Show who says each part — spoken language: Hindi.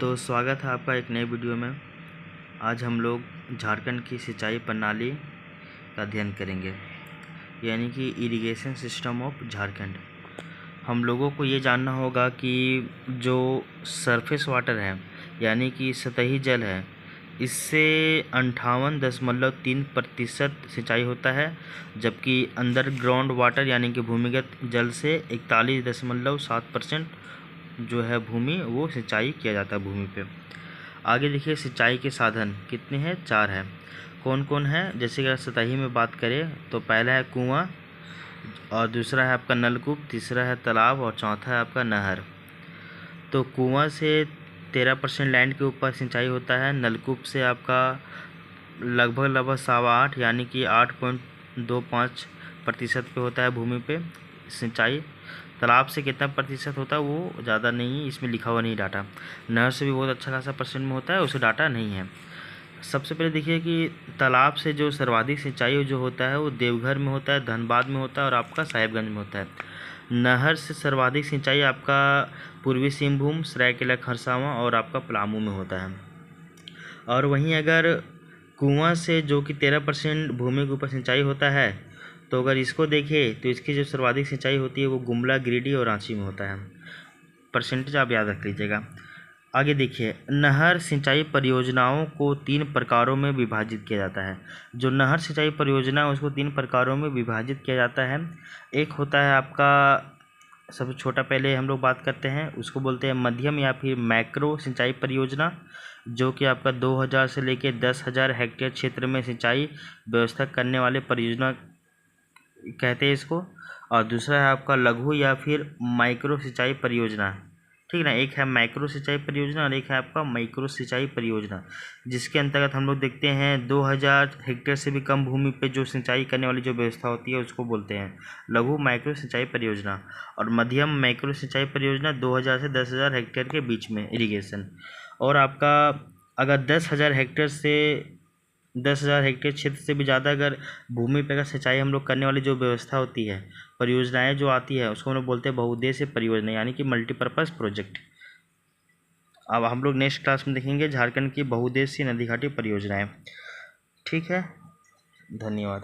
Speaker 1: तो स्वागत है आपका एक नए वीडियो में। आज हम लोग झारखंड की सिंचाई प्रणाली का अध्ययन करेंगे, यानी कि इरिगेशन सिस्टम ऑफ झारखंड। हम लोगों को ये जानना होगा कि जो सरफेस वाटर है, यानी कि सतही जल है, इससे 58.3% सिंचाई होता है, जबकि अंडरग्राउंड वाटर यानी कि भूमिगत जल से 41.7% जो है भूमि वो सिंचाई किया जाता है भूमि पे। आगे देखिए, सिंचाई के साधन कितने हैं? 4 हैं। कौन कौन है? जैसे कि सतही में बात करें तो पहला है कुआं, और दूसरा है आपका नलकूप, तीसरा है तालाब, और चौथा है आपका नहर। तो कुआं से 13% लैंड के ऊपर सिंचाई होता है। नलकूप से आपका लगभग 8.25 यानी कि 8.25% पे होता है भूमि पे सिंचाई। तालाब से कितना प्रतिशत होता है वो ज़्यादा नहीं, इसमें लिखा हुआ नहीं डाटा। नहर से भी बहुत अच्छा खासा परसेंट में होता है, उसे डाटा नहीं है। सबसे पहले देखिए कि तालाब से जो सर्वाधिक सिंचाई जो होता है वो देवघर में होता है, धनबाद में होता है और आपका साहेबगंज में होता है। नहर से सर्वाधिक सिंचाई आपका पूर्वी सिंहभूम, सरायकेला खरसावां और आपका पलामू में होता है। और वहीं अगर कुआं से जो कि 13% भूमि के ऊपर सिंचाई होता है, तो अगर इसको देखें तो इसकी जो सर्वाधिक सिंचाई होती है वो गुमला, गिरिडीह और रांची में होता है। परसेंटेज आप याद रख लीजिएगा। आगे देखिए, नहर सिंचाई परियोजनाओं को 3 प्रकारों में विभाजित किया जाता है। जो नहर सिंचाई परियोजना है उसको 3 प्रकारों में विभाजित किया जाता है। एक होता है आपका, सबसे छोटा पहले हम लोग बात करते हैं, उसको बोलते हैं मध्यम या फिर मैक्रो सिंचाई परियोजना, जो कि आपका 2000 से लेकर 10,000 हेक्टेयर क्षेत्र में सिंचाई व्यवस्था करने वाले परियोजना कहते हैं इसको। और दूसरा है आपका लघु या फिर माइक्रो सिंचाई परियोजना, ठीक ना। एक है माइक्रो सिंचाई परियोजना और एक है आपका माइक्रो सिंचाई परियोजना, जिसके अंतर्गत हम लोग देखते हैं 2000 हेक्टेयर से भी कम भूमि पे जो सिंचाई करने वाली जो व्यवस्था होती है उसको बोलते हैं लघु माइक्रो सिंचाई परियोजना। और मध्यम माइक्रो सिंचाई परियोजना 2000 से 10,000 हेक्टेयर के बीच में इरिगेशन। और आपका अगर 10,000 हेक्टेयर क्षेत्र से भी ज़्यादा अगर भूमि पर अगर सिंचाई हम लोग करने वाली जो व्यवस्था होती है, परियोजनाएं जो आती है, उसको हम लोग बोलते हैं बहुउद्देश्य परियोजना, यानी कि मल्टीपर्पज़ प्रोजेक्ट। अब हम लोग नेक्स्ट क्लास में देखेंगे झारखंड की बहुउद्देशीय नदी घाटी परियोजनाएं। ठीक है, धन्यवाद।